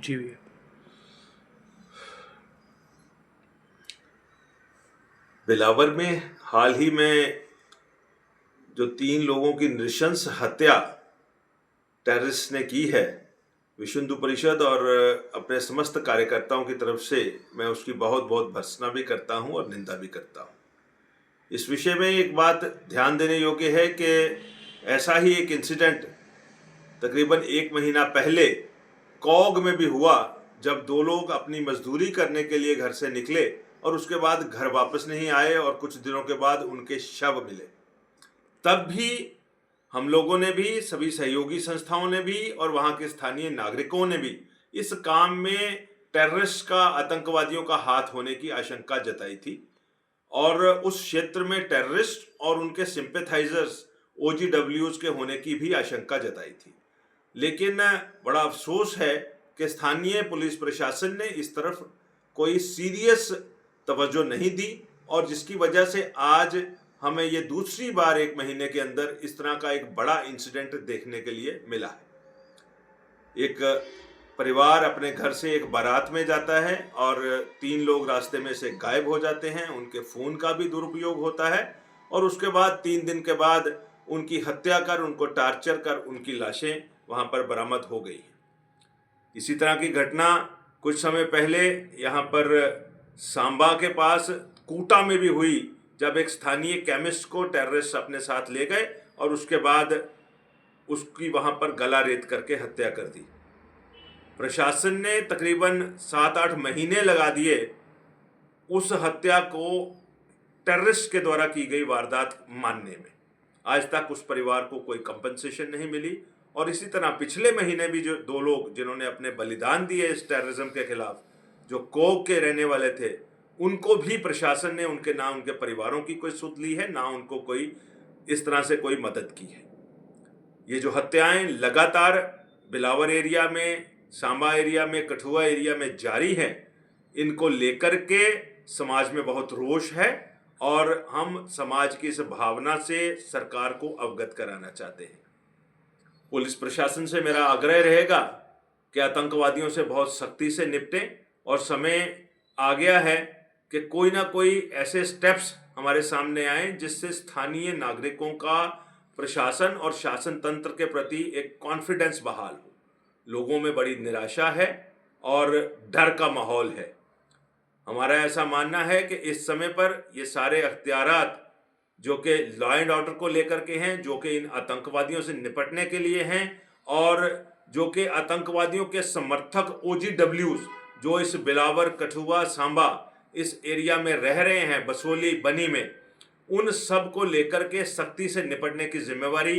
जी भैया। बिलावर में हाल ही में जो 3 लोगों की नृशंस हत्या टेररिस्ट ने की है, विश्व हिंदू परिषद और अपने समस्त कार्यकर्ताओं की तरफ से मैं उसकी बहुत बहुत भर्त्सना भी करता हूं और निंदा भी करता हूं। इस विषय में एक बात ध्यान देने योग्य है कि ऐसा ही एक इंसिडेंट तकरीबन 1 महीना पहले कौग में भी हुआ, जब 2 लोग अपनी मजदूरी करने के लिए घर से निकले और उसके बाद घर वापस नहीं आए और कुछ दिनों के बाद उनके शव मिले। तब भी हम लोगों ने भी, सभी सहयोगी संस्थाओं ने भी और वहां के स्थानीय नागरिकों ने भी इस काम में टेररिस्ट का, आतंकवादियों का हाथ होने की आशंका जताई थी और उस क्षेत्र में टेररिस्ट और उनके सिंपैथाइजर्स, ओजीडब्ल्यूज के होने की भी आशंका जताई थी। लेकिन बड़ा अफसोस है कि स्थानीय पुलिस प्रशासन ने इस तरफ कोई सीरियस तवज्जो नहीं दी और जिसकी वजह से आज हमें ये दूसरी बार 1 महीने के अंदर इस तरह का एक बड़ा इंसिडेंट देखने के लिए मिला है। एक परिवार अपने घर से एक बारात में जाता है और 3 लोग रास्ते में से गायब हो जाते हैं, उनके फ़ोन का भी दुरुपयोग होता है और उसके बाद 3 दिन के बाद उनकी हत्या कर, उनको टार्चर कर उनकी लाशें वहाँ पर बरामद हो गई हैं। इसी तरह की घटना कुछ समय पहले यहाँ पर सांबा के पास कूटा में भी हुई, जब एक स्थानीय केमिस्ट को टेररिस्ट अपने साथ ले गए और उसके बाद उसकी वहाँ पर गला रेत करके हत्या कर दी। प्रशासन ने तकरीबन 7-8 महीने लगा दिए उस हत्या को टेररिस्ट के द्वारा की गई वारदात मानने में। आज तक उस परिवार को कोई कंपनसेशन नहीं मिली और इसी तरह पिछले महीने भी जो 2 लोग जिन्होंने अपने बलिदान दिए इस टेररिज्म के खिलाफ, जो कोक के रहने वाले थे, उनको भी प्रशासन ने उनके ना उनके परिवारों की कोई सुध ली है, ना उनको कोई इस तरह से कोई मदद की है। ये जो हत्याएं लगातार बिलावर एरिया में, सांबा एरिया में, कठुआ एरिया में जारी हैं, इनको लेकर के समाज में बहुत रोष है और हम समाज की इस भावना से सरकार को अवगत कराना चाहते हैं। पुलिस प्रशासन से मेरा आग्रह रहेगा कि आतंकवादियों से बहुत सख्ती से निपटें और समय आ गया है कि कोई ना कोई ऐसे स्टेप्स हमारे सामने आए जिससे स्थानीय नागरिकों का प्रशासन और शासन तंत्र के प्रति एक कॉन्फिडेंस बहाल हो। लोगों में बड़ी निराशा है और डर का माहौल है। हमारा ऐसा मानना है कि इस समय पर ये सारे अख्तियारात जो कि लॉ एंड ऑर्डर को लेकर के हैं, जो कि इन आतंकवादियों से निपटने के लिए हैं और जो कि आतंकवादियों के समर्थक ओजीडब्ल्यूज जो इस बिलावर, कठुआ, सांबा इस एरिया में रह रहे हैं, बसोली, बनी में, उन सब को लेकर के सख्ती से निपटने की जिम्मेवारी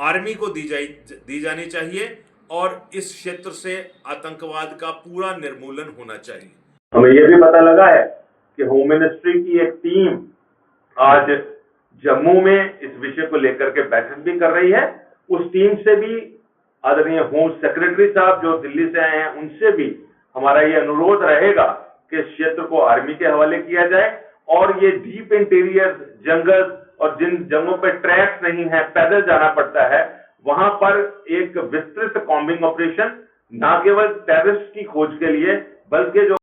आर्मी को दी जानी चाहिए और इस क्षेत्र से आतंकवाद का पूरा निर्मूलन होना चाहिए। हमें यह भी पता लगा है कि होम मिनिस्ट्री की एक टीम आज जम्मू में इस विषय को लेकर के बैठक भी कर रही है। उस टीम से भी आदरणीय होम सेक्रेटरी साहब जो दिल्ली से आए हैं, उनसे भी हमारा ये अनुरोध रहेगा कि इस क्षेत्र को आर्मी के हवाले किया जाए और ये डीप इंटीरियर जंगल और जिन जगहों पर ट्रैक्स नहीं है, पैदल जाना पड़ता है, वहां पर एक विस्तृत कॉम्बिंग ऑपरेशन न केवल टेररिस्ट की खोज के लिए बल्कि जो